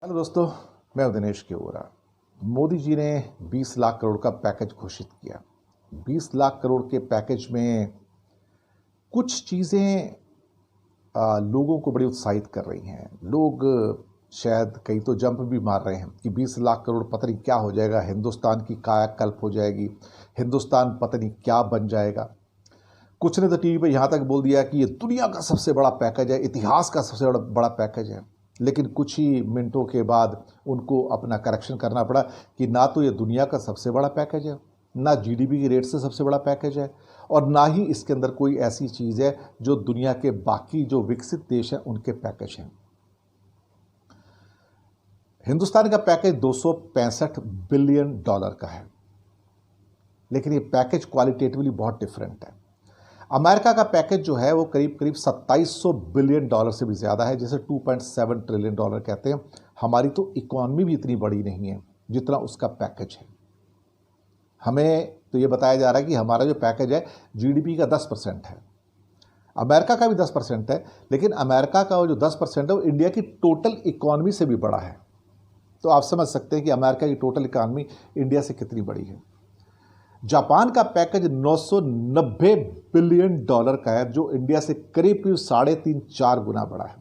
Hello दोस्तों, मैं हूं दिनेश केवरा। मोदी जी ने 20 लाख करोड़ का पैकेज घोषित किया। 20 लाख करोड़ के पैकेज में कुछ चीज़ें लोगों को बड़ी उत्साहित कर रही हैं। लोग शायद कई तो जंप भी मार रहे हैं कि 20 लाख करोड़ पता नहीं क्या हो जाएगा, हिंदुस्तान की कायाकल्प हो जाएगी, हिंदुस्तान पता नहीं क्या बन जाएगा। कुछ ने तो टीवी पे यहाँ तक बोल दिया कि ये दुनिया का सबसे बड़ा पैकेज है, इतिहास का सबसे बड़ा पैकेज है। लेकिन कुछ ही मिनटों के बाद उनको अपना करेक्शन करना पड़ा कि ना तो ये दुनिया का सबसे बड़ा पैकेज है, ना जीडीपी की रेट से सबसे बड़ा पैकेज है, और ना ही इसके अंदर कोई ऐसी चीज़ है जो दुनिया के बाकी जो विकसित देश हैं उनके पैकेज हैं। हिंदुस्तान का पैकेज $265 बिलियन का है, लेकिन ये पैकेज क्वालिटेटिवली बहुत डिफरेंट है। अमेरिका का पैकेज जो है वो करीब करीब 2700 बिलियन डॉलर से भी ज़्यादा है, जैसे 2.7 ट्रिलियन डॉलर कहते हैं। हमारी तो इकॉनमी भी इतनी बड़ी नहीं है जितना उसका पैकेज है। हमें तो ये बताया जा रहा है कि हमारा जो पैकेज है जीडीपी का 10% है, अमेरिका का भी 10% है, लेकिन अमेरिका का वो जो 10% है वो इंडिया की टोटल इकॉनमी से भी बड़ा है। तो आप समझ सकते हैं कि अमेरिका की टोटल इकॉनमी इंडिया से कितनी बड़ी है। जापान का पैकेज 990 बिलियन डॉलर का है, जो इंडिया से करीब करीब 3.5-4 गुना बड़ा है।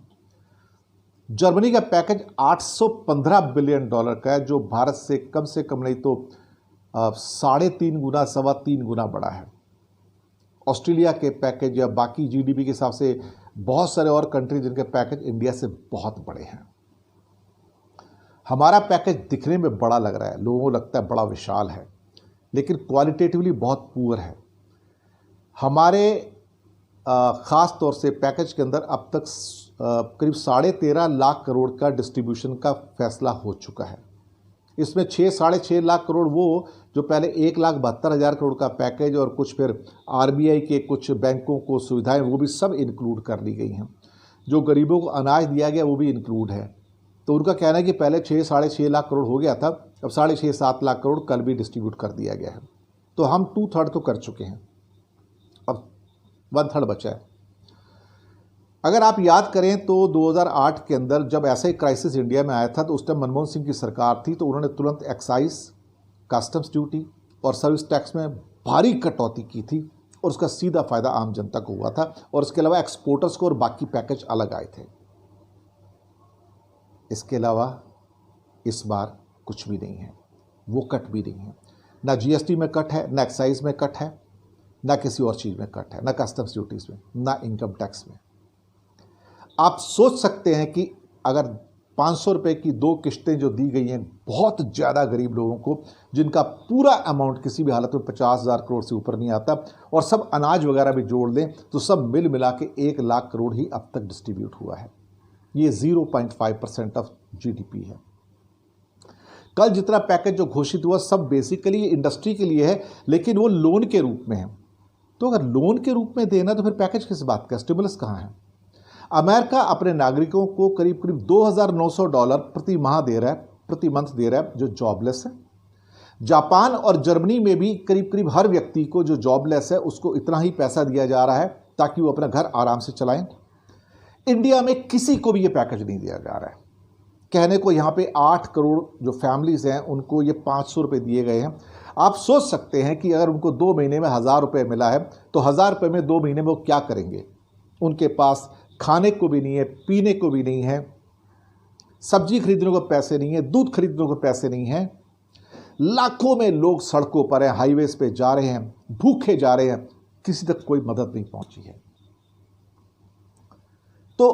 जर्मनी का पैकेज 815 बिलियन डॉलर का है, जो भारत से कम नहीं तो 3.5 गुना 3.25 गुना बड़ा है। ऑस्ट्रेलिया के पैकेज या बाकी जीडीपी के हिसाब से बहुत सारे और कंट्री जिनके पैकेज इंडिया से बहुत बड़े हैं। हमारा पैकेज दिखने में बड़ा लग रहा है, लोगों को लगता है बड़ा विशाल है, लेकिन क्वालिटेटिवली बहुत पुअर है। हमारे ख़ास तौर से पैकेज के अंदर अब तक करीब 13.5 लाख करोड़ का डिस्ट्रीब्यूशन का फैसला हो चुका है। इसमें 6-6.5 लाख करोड़ वो जो पहले 1,72,000 करोड़ का पैकेज और कुछ फिर आरबीआई के कुछ बैंकों को सुविधाएं वो भी सब इंक्लूड कर ली गई हैं। जो गरीबों को अनाज दिया गया वो भी इंक्लूड है। तो उनका कहना है कि पहले 6-6.5 लाख करोड़ हो गया था, अब 6.5-7 लाख करोड़ कल भी डिस्ट्रीब्यूट कर दिया गया है। तो हम 2/3 तो कर चुके हैं, अब 1/3 बचा है। अगर आप याद करें तो 2008 के अंदर जब ऐसा ही क्राइसिस इंडिया में आया था, तो उस टाइम मनमोहन सिंह की सरकार थी, तो उन्होंने तुरंत एक्साइज, कस्टम्स ड्यूटी और सर्विस टैक्स में भारी कटौती की थी, और उसका सीधा फ़ायदा आम जनता को हुआ था। और इसके अलावा एक्सपोर्टर्स को और बाकी पैकेज अलग आए थे। इसके अलावा इस बार कुछ भी नहीं है, वो कट भी नहीं है। ना जीएसटी में कट है, ना एक्साइज में कट है, ना किसी और चीज़ में कट है, ना कस्टम्स ड्यूटीज़ में, ना इनकम टैक्स में। आप सोच सकते हैं कि अगर 500 रुपये की 2 किश्तें जो दी गई हैं बहुत ज़्यादा गरीब लोगों को, जिनका पूरा अमाउंट किसी भी हालत में 50,000 करोड़ से ऊपर नहीं आता, और सब अनाज वगैरह भी जोड़ दें तो सब मिल मिला के 1 लाख करोड़ ही अब तक डिस्ट्रीब्यूट हुआ है। ये 0.5% ऑफ जीडीपी है। कल जितना पैकेज जो घोषित हुआ सब बेसिकली इंडस्ट्री के लिए है, लेकिन वो लोन के रूप में है। तो अगर लोन के रूप में देना तो फिर पैकेज किस बात का, स्टिमुलस कहाँ है? अमेरिका अपने नागरिकों को करीब करीब $2,900 प्रति माह दे रहा है, प्रति मंथ दे रहा है, जो जॉबलेस है। जापान और जर्मनी में भी करीब करीब हर व्यक्ति को जो जॉबलेस है उसको इतना ही पैसा दिया जा रहा है ताकि वो अपना घर आराम से चलाएं। इंडिया में किसी को भी ये पैकेज नहीं दिया जा रहा है। कहने को यहाँ पे 8 करोड़ जो फैमिलीज हैं उनको ये 500 रुपये दिए गए हैं। आप सोच सकते हैं कि अगर उनको 2 महीने में 1,000 रुपये मिला है तो 1,000 रुपये में 2 महीने में वो क्या करेंगे? उनके पास खाने को भी नहीं है, पीने को भी नहीं है, सब्जी खरीदने को पैसे नहीं है, दूध खरीदने को पैसे नहीं है। लाखों में लोग सड़कों पर हैं, हाईवेज पे जा रहे हैं, भूखे जा रहे हैं, किसी तक कोई मदद नहीं पहुंची है। तो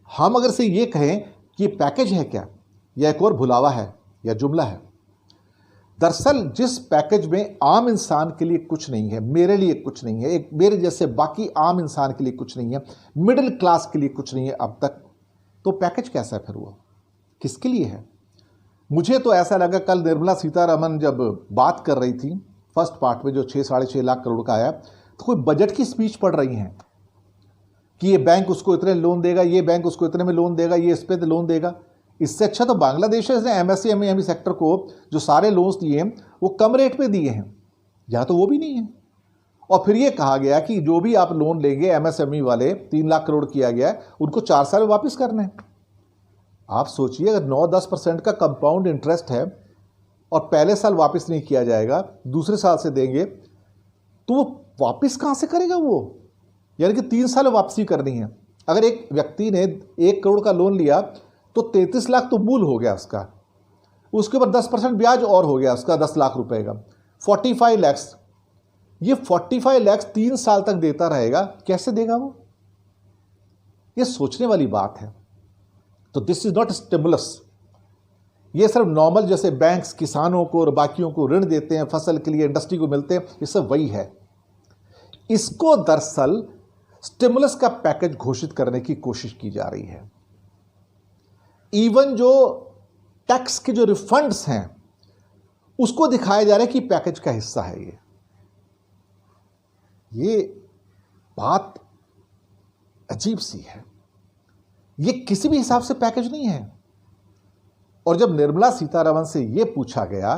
हम अगर से ये कहें कि ये पैकेज है क्या, या एक और भुलावा है या जुमला है? दरअसल जिस पैकेज में आम इंसान के लिए कुछ नहीं है, मेरे लिए कुछ नहीं है, एक मेरे जैसे बाकी आम इंसान के लिए कुछ नहीं है, मिडिल क्लास के लिए कुछ नहीं है अब तक, तो पैकेज कैसा फिर हुआ, किसके लिए है? मुझे तो ऐसा लगा कल निर्मला सीतारमण जब बात कर रही थी फर्स्ट पार्ट में जो 6-6.5 लाख करोड़ का आया, तो कोई बजट की स्पीच पढ़ रही हैं कि ये बैंक उसको इतने लोन देगा, ये बैंक उसको इतने में लोन देगा, ये इस पे लोन देगा। इससे अच्छा तो बांग्लादेश ने एमएसए एमएसएमई सेक्टर को जो सारे लोन्स दिए हैं वो कम रेट पे दिए हैं, यहाँ तो वो भी नहीं है। और फिर ये कहा गया कि जो भी आप लोन लेंगे एमएसएमई वाले 3 लाख करोड़ किया गया है, उनको 4 साल में वापस करने हैं। आप सोचिए अगर 9-10% का कंपाउंड इंटरेस्ट है और पहले साल वापस नहीं किया जाएगा, दूसरे साल से देंगे, तो वो वापस कहाँ से करेगा वो? यानी कि 3 साल वापसी करनी है। अगर एक व्यक्ति ने 1 करोड़ का लोन लिया तो 33 लाख तो मूल हो गया उसका, उसके ऊपर 10% ब्याज और हो गया उसका 10 लाख रुपए का, 45 लैक्स। ये 45 लैक्स 3 साल तक देता रहेगा, कैसे देगा वो? ये सोचने वाली बात है। तो दिस इज नॉट स्टिमुलस। ये सिर्फ नॉर्मल जैसे बैंक्स किसानों को और बाकियों को ऋण देते हैं फसल के लिए, इंडस्ट्री को मिलते हैं, ये सब वही है। इसको दरअसल स्टिमुलस का पैकेज घोषित करने की कोशिश की जा रही है। इवन जो टैक्स के जो रिफंड्स हैं उसको दिखाया जा रहा है कि पैकेज का हिस्सा है ये बात अजीब सी है। ये किसी भी हिसाब से पैकेज नहीं है। और जब निर्मला सीतारमण से यह पूछा गया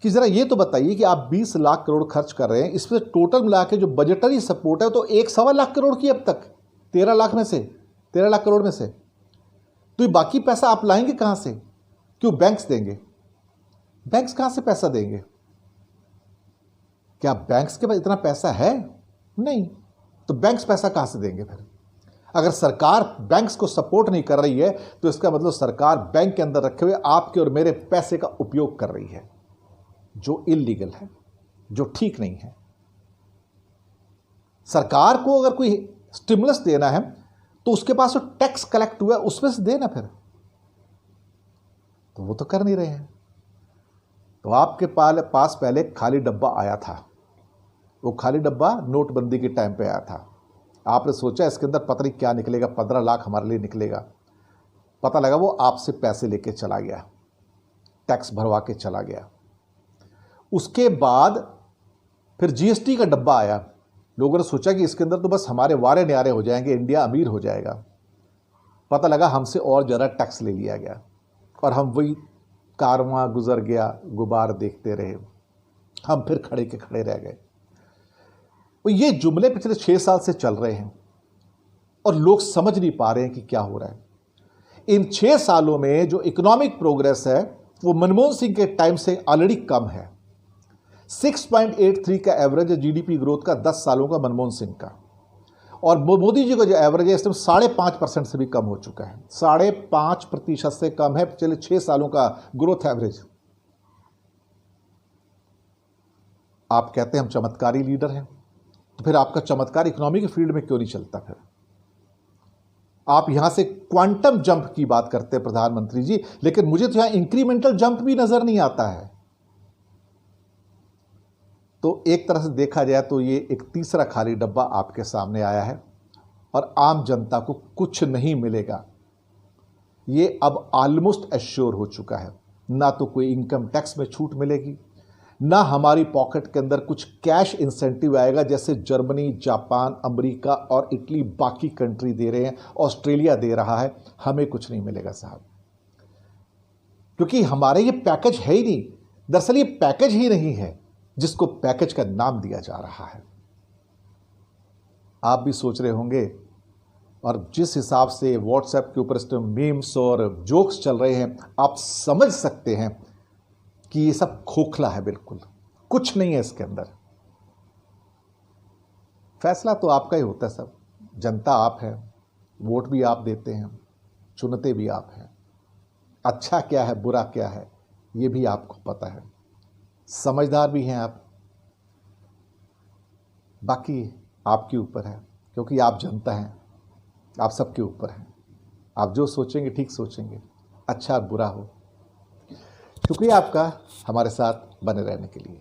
कि जरा ये तो बताइए कि आप 20 लाख करोड़ खर्च कर रहे हैं, इसमें टोटल मिला के जो बजटरी सपोर्ट है तो 1.25 लाख करोड़ की अब तक, 13 लाख करोड़ में से, तो ये बाकी पैसा आप लाएंगे कहां से? क्यों बैंक्स देंगे? बैंक्स कहां से पैसा देंगे? क्या बैंक्स के पास इतना पैसा है? नहीं। तो बैंक्स पैसा कहां से देंगे फिर? अगर सरकार बैंक्स को सपोर्ट नहीं कर रही है तो इसका मतलब सरकार बैंक के अंदर रखे हुए आपके और मेरे पैसे का उपयोग कर रही है, जो इल्लीगल है, जो ठीक नहीं है। सरकार को अगर कोई स्टिमुलस देना है तो उसके पास जो टैक्स कलेक्ट हुआ है उसमें से देना फिर, तो वो तो कर नहीं रहे हैं। तो आपके पास पहले खाली डब्बा आया था, वो खाली डब्बा नोटबंदी के टाइम पे आया था। आपने सोचा इसके अंदर पता नहीं क्या निकलेगा, 15 लाख हमारे लिए निकलेगा। पता लगा वो आपसे पैसे लेके चला गया, टैक्स भरवा के चला गया। उसके बाद फिर जीएसटी का डब्बा आया। लोगों ने सोचा कि इसके अंदर तो बस हमारे वारे न्यारे हो जाएंगे, इंडिया अमीर हो जाएगा। पता लगा हमसे और ज़्यादा टैक्स ले लिया गया और हम वही कारवां गुजर गया, गुबार देखते रहे, हम फिर खड़े के खड़े रह गए। और ये जुमले पिछले 6 साल से चल रहे हैं और लोग समझ नहीं पा रहे हैं कि क्या हो रहा है। इन 6 सालों में जो इकोनॉमिक प्रोग्रेस है वो मनमोहन सिंह के टाइम से ऑलरेडी कम है। 6.83 का एवरेज है जीडीपी ग्रोथ का 10 सालों का मनमोहन सिंह का, और मोदी जी का जो एवरेज है इस टाइम 5.5% से भी कम हो चुका है। 5.5% से कम है पिछले 6 सालों का ग्रोथ एवरेज। आप कहते हैं हम चमत्कारी लीडर हैं, तो फिर आपका चमत्कार इकोनॉमी के फील्ड में क्यों नहीं चलता? फिर आप यहां से क्वांटम जंप की बात करते हैं प्रधानमंत्री जी, लेकिन मुझे तो यहां इंक्रीमेंटल जंप भी नजर नहीं आता है। तो एक तरह से देखा जाए तो ये एक तीसरा खाली डब्बा आपके सामने आया है और आम जनता को कुछ नहीं मिलेगा। ये अब ऑलमोस्ट एश्योर हो चुका है। ना तो कोई इनकम टैक्स में छूट मिलेगी, ना हमारी पॉकेट के अंदर कुछ कैश इंसेंटिव आएगा जैसे जर्मनी, जापान, अमेरिका और इटली बाकी कंट्री दे रहे हैं, ऑस्ट्रेलिया दे रहा है। हमें कुछ नहीं मिलेगा साहब, क्योंकि हमारे ये पैकेज है ही नहीं। दरअसल ये पैकेज ही नहीं है जिसको पैकेज का नाम दिया जा रहा है। आप भी सोच रहे होंगे, और जिस हिसाब से व्हाट्सएप के ऊपर इस टाइम मीम्स और जोक्स चल रहे हैं, आप समझ सकते हैं कि ये सब खोखला है, बिल्कुल कुछ नहीं है इसके अंदर। फैसला तो आपका ही होता है सब। जनता आप है, वोट भी आप देते हैं, चुनते भी आप हैं। अच्छा क्या है, बुरा क्या है, ये भी आपको पता है। समझदार भी हैं आप। बाकी आपके ऊपर है, क्योंकि आप जनता हैं, आप सबके ऊपर हैं। आप जो सोचेंगे ठीक सोचेंगे, अच्छा बुरा हो। शुक्रिया आपका हमारे साथ बने रहने के लिए।